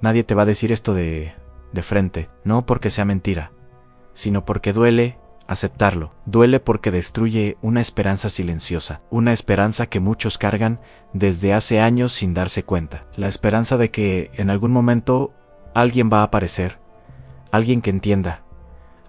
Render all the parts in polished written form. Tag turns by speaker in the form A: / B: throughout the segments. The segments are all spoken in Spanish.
A: Nadie te va a decir esto de frente, no porque sea mentira, sino porque duele aceptarlo. Duele porque destruye una esperanza silenciosa, una esperanza que muchos cargan desde hace años sin darse cuenta. La esperanza de que en algún momento alguien va a aparecer, alguien que entienda,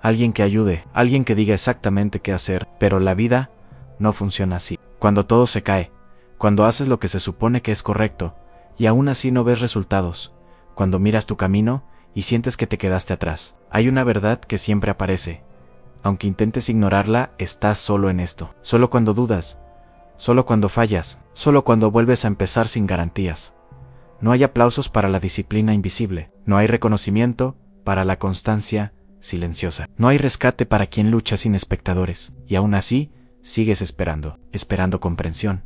A: alguien que ayude, alguien que diga exactamente qué hacer, pero la vida no funciona así. Cuando todo se cae, cuando haces lo que se supone que es correcto y aún así no ves resultados, cuando miras tu camino y sientes que te quedaste atrás, hay una verdad que siempre aparece. Aunque intentes ignorarla, estás solo en esto. Solo cuando dudas, solo cuando fallas, solo cuando vuelves a empezar sin garantías. No hay aplausos para la disciplina invisible, no hay reconocimiento para la constancia silenciosa, no hay rescate para quien lucha sin espectadores, y aún así sigues esperando, esperando comprensión,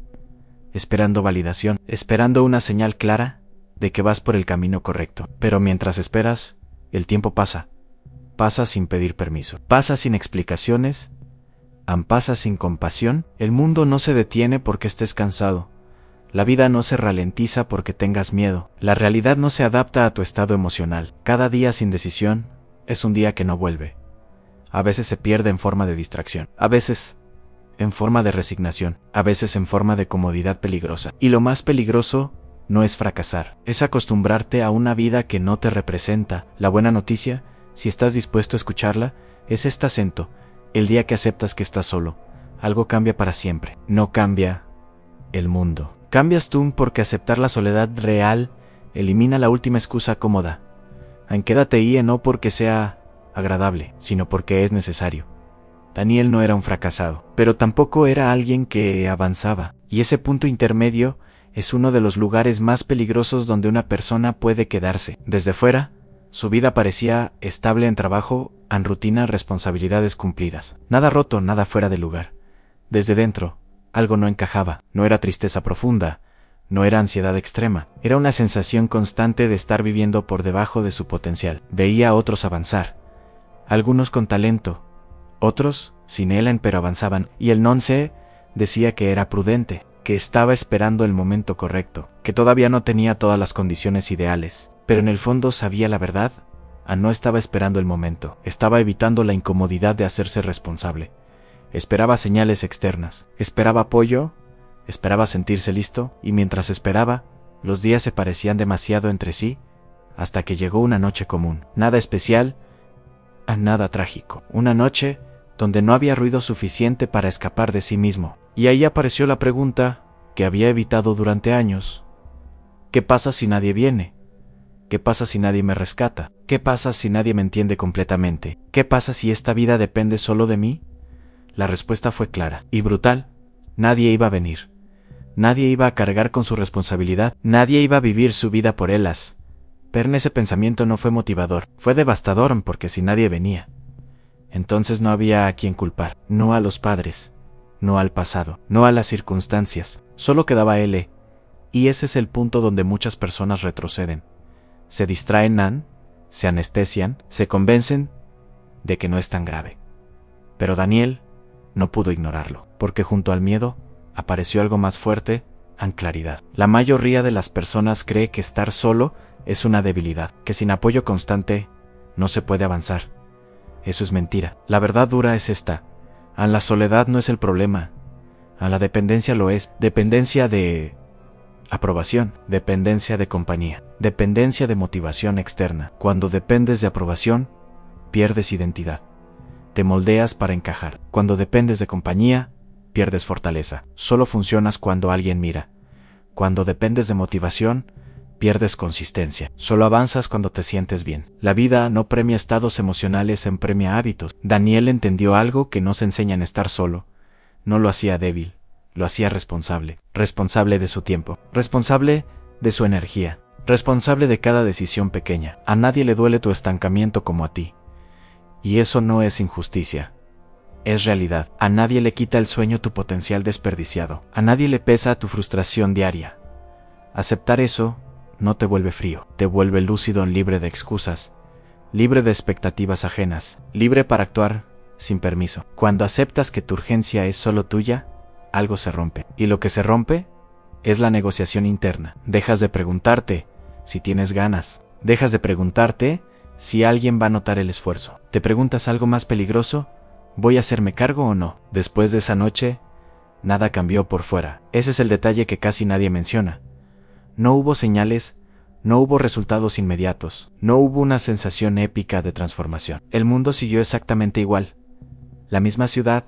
A: esperando validación, esperando una señal clara de que vas por el camino correcto. Pero mientras esperas, el tiempo pasa. Pasa sin pedir permiso, pasa sin explicaciones, pasa sin compasión. El mundo no se detiene porque estés cansado. La vida no se ralentiza porque tengas miedo. La realidad no se adapta a tu estado emocional. Cada día sin decisión es un día que no vuelve. A veces se pierde en forma de distracción, a veces en forma de resignación, a veces en forma de comodidad peligrosa. Y lo más peligroso no es fracasar, es acostumbrarte a una vida que no te representa. La buena noticia, si estás dispuesto a escucharla, es este acento. El día que aceptas que estás solo, algo cambia para siempre. No cambia el mundo. Cambias tú, porque aceptar la soledad real elimina la última excusa cómoda. Quédate ahí no porque sea agradable, sino porque es necesario. Daniel no era un fracasado, pero tampoco era alguien que avanzaba. Y ese punto intermedio es uno de los lugares más peligrosos donde una persona puede quedarse. Desde fuera, su vida parecía estable en trabajo, en rutina, responsabilidades cumplidas. Nada roto, nada fuera de lugar. Desde dentro, algo no encajaba. No era tristeza profunda, no era ansiedad extrema. Era una sensación constante de estar viviendo por debajo de su potencial. Veía a otros avanzar, algunos con talento, otros sin él, pero avanzaban. Y él no sé, decía que era prudente, que estaba esperando el momento correcto, que todavía no tenía todas las condiciones ideales. Pero en el fondo sabía la verdad. No estaba esperando el momento, estaba evitando la incomodidad de hacerse responsable. Esperaba señales externas, esperaba apoyo, esperaba sentirse listo, y mientras esperaba, los días se parecían demasiado entre sí, hasta que llegó una noche común. Nada especial, nada trágico. Una noche donde no había ruido suficiente para escapar de sí mismo. Y ahí apareció la pregunta que había evitado durante años. ¿Qué pasa si nadie viene? ¿Qué pasa si nadie me rescata? ¿Qué pasa si nadie me entiende completamente? ¿Qué pasa si esta vida depende solo de mí? La respuesta fue clara y brutal. Nadie iba a venir. Nadie iba a cargar con su responsabilidad. Nadie iba a vivir su vida por ellas. Pero ese pensamiento no fue motivador. Fue devastador, porque si nadie venía, entonces no había a quien culpar. No a los padres, no al pasado, no a las circunstancias. Solo quedaba él. Y ese es el punto donde muchas personas retroceden. Se distraen, se anestesian, se convencen de que no es tan grave. Pero Daniel no pudo ignorarlo, porque junto al miedo apareció algo más fuerte, claridad. La mayoría de las personas cree que estar solo es una debilidad, que sin apoyo constante no se puede avanzar. Eso es mentira. La verdad dura es esta. La soledad no es el problema. La dependencia lo es. Dependencia de aprobación, dependencia de compañía, dependencia de motivación externa. Cuando dependes de aprobación, pierdes identidad. Te moldeas para encajar. Cuando dependes de compañía, pierdes fortaleza. Solo funcionas cuando alguien mira. Cuando dependes de motivación, pierdes consistencia. Solo avanzas cuando te sientes bien. La vida no premia estados emocionales, premia hábitos. Daniel entendió algo que no se enseña en estar solo. No lo hacía débil, lo hacía responsable. Responsable de su tiempo, responsable de su energía, responsable de cada decisión pequeña. A nadie le duele tu estancamiento como a ti. Y eso no es injusticia, es realidad. A nadie le quita el sueño tu potencial desperdiciado. A nadie le pesa tu frustración diaria. Aceptar eso no te vuelve frío, te vuelve lúcido, libre de excusas, libre de expectativas ajenas, libre para actuar sin permiso. Cuando aceptas que tu urgencia es solo tuya, algo se rompe. Y lo que se rompe es la negociación interna. Dejas de preguntarte si tienes ganas. Dejas de preguntarte si alguien va a notar el esfuerzo. Te preguntas algo más peligroso: ¿voy a hacerme cargo o no? Después de esa noche, nada cambió por fuera. Ese es el detalle que casi nadie menciona. No hubo señales, no hubo resultados inmediatos, no hubo una sensación épica de transformación. El mundo siguió exactamente igual. La misma ciudad,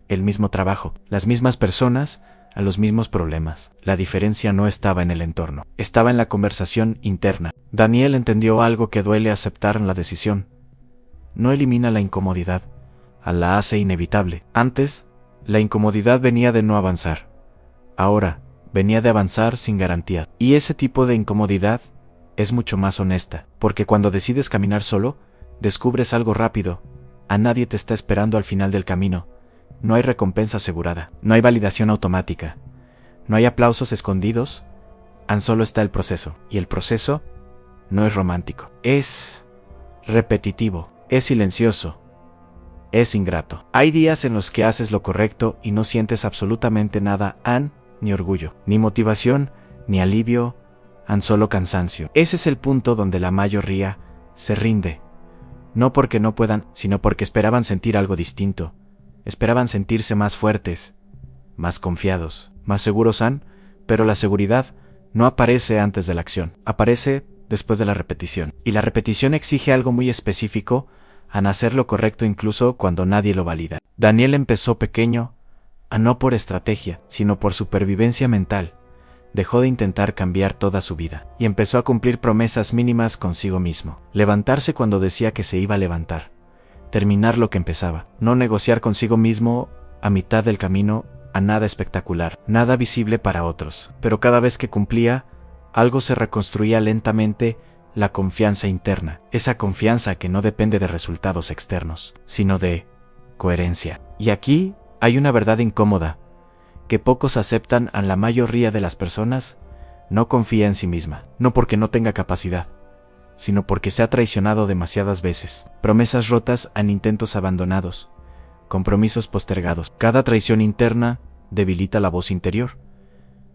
A: el mismo trabajo, las mismas personas, a los mismos problemas. La diferencia no estaba en el entorno, estaba en la conversación interna. Daniel entendió algo que duele aceptar en la decisión. No elimina la incomodidad, la hace inevitable. Antes, la incomodidad venía de no avanzar. Ahora, venía de avanzar sin garantía. Y ese tipo de incomodidad es mucho más honesta, porque cuando decides caminar solo, descubres algo rápido. A nadie te está esperando al final del camino. No hay recompensa asegurada, no hay validación automática, no hay aplausos escondidos, tan solo está el proceso. Y el proceso no es romántico, es repetitivo, es silencioso, es ingrato. Hay días en los que haces lo correcto y no sientes absolutamente nada, ni orgullo, ni motivación, ni alivio, solo cansancio. Ese es el punto donde la mayoría se rinde, no porque no puedan, sino porque esperaban sentir algo distinto. Esperaban sentirse más fuertes, más confiados, más seguros, pero la seguridad no aparece antes de la acción, aparece después de la repetición. Y la repetición exige algo muy específico, hacer lo correcto incluso cuando nadie lo valida. Daniel empezó pequeño, no por estrategia, sino por supervivencia mental. Dejó de intentar cambiar toda su vida y empezó a cumplir promesas mínimas consigo mismo. Levantarse cuando decía que se iba a levantar. Terminar lo que empezaba. No negociar consigo mismo a mitad del camino a nada espectacular, nada visible para otros. Pero cada vez que cumplía, algo se reconstruía lentamente: la confianza interna. Esa confianza que no depende de resultados externos, sino de coherencia. Y aquí hay una verdad incómoda, que pocos aceptan. A la mayoría de las personas no confía en sí misma, no porque no tenga capacidad, sino porque se ha traicionado demasiadas veces. Promesas rotas, intentos abandonados, compromisos postergados. Cada traición interna debilita la voz interior,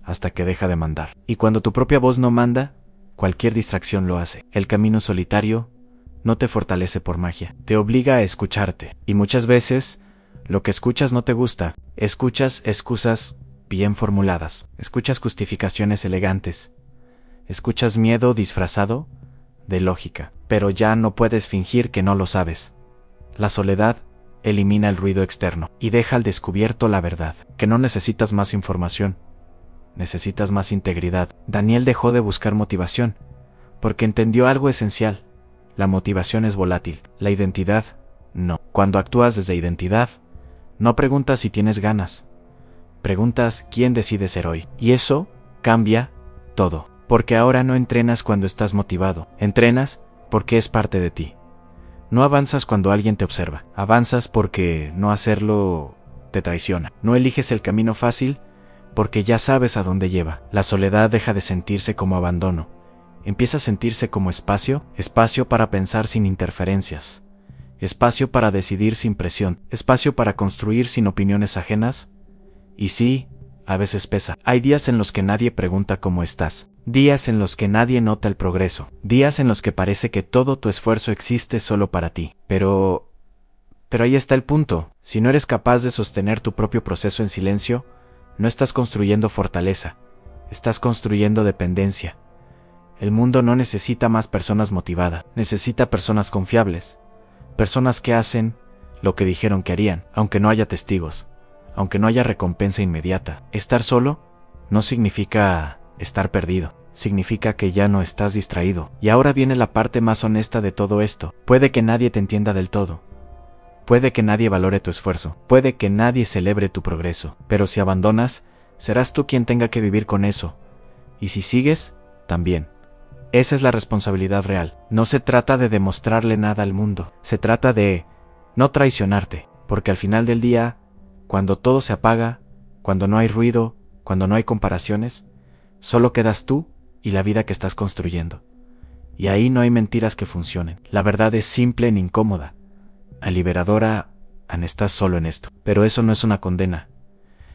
A: hasta que deja de mandar. Y cuando tu propia voz no manda, cualquier distracción lo hace. El camino solitario no te fortalece por magia, te obliga a escucharte. Y muchas veces, lo que escuchas no te gusta. Escuchas excusas bien formuladas, escuchas justificaciones elegantes, escuchas miedo disfrazado de lógica, pero ya no puedes fingir que no lo sabes. La soledad elimina el ruido externo y deja al descubierto la verdad, que no necesitas más información, necesitas más integridad. Daniel dejó de buscar motivación, porque entendió algo esencial: la motivación es volátil, la identidad no. Cuando actúas desde identidad, no preguntas si tienes ganas, preguntas quién decide ser hoy. Y eso cambia todo. Porque ahora no entrenas cuando estás motivado, entrenas porque es parte de ti. No avanzas cuando alguien te observa, avanzas porque no hacerlo te traiciona. No eliges el camino fácil porque ya sabes a dónde lleva. La soledad deja de sentirse como abandono, empieza a sentirse como espacio, espacio para pensar sin interferencias, espacio para decidir sin presión, espacio para construir sin opiniones ajenas. Y sí, a veces pesa. Hay días en los que nadie pregunta cómo estás. Días en los que nadie nota el progreso. Días en los que parece que todo tu esfuerzo existe solo para ti. Pero ahí está el punto. Si no eres capaz de sostener tu propio proceso en silencio, no estás construyendo fortaleza. Estás construyendo dependencia. El mundo no necesita más personas motivadas. Necesita personas confiables. Personas que hacen lo que dijeron que harían, aunque no haya testigos, aunque no haya recompensa inmediata. Estar solo no significa estar perdido, significa que ya no estás distraído. Y ahora viene la parte más honesta de todo esto. Puede que nadie te entienda del todo, puede que nadie valore tu esfuerzo, puede que nadie celebre tu progreso, pero si abandonas, serás tú quien tenga que vivir con eso. Y si sigues, también. Esa es la responsabilidad real. No se trata de demostrarle nada al mundo, se trata de no traicionarte, porque al final del día, cuando todo se apaga, cuando no hay ruido, cuando no hay comparaciones, solo quedas tú y la vida que estás construyendo. Y ahí no hay mentiras que funcionen. La verdad es simple e incómoda, liberadora. Estás solo en esto. Pero eso no es una condena.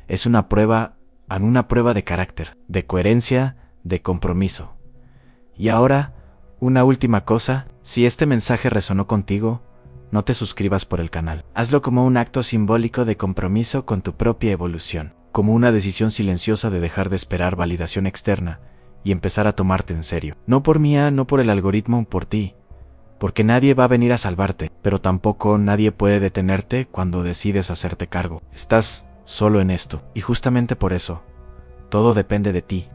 A: Es una prueba de carácter, de coherencia, de compromiso. Y ahora, Una última cosa, si este mensaje resonó contigo, no te suscribas por el canal. Hazlo como un acto simbólico de compromiso con tu propia evolución, como una decisión silenciosa de dejar de esperar validación externa y empezar a tomarte en serio. No por mía, no por el algoritmo, por ti. Porque nadie va a venir a salvarte, pero tampoco nadie puede detenerte cuando decides hacerte cargo. Estás solo en esto, y justamente por eso, todo depende de ti.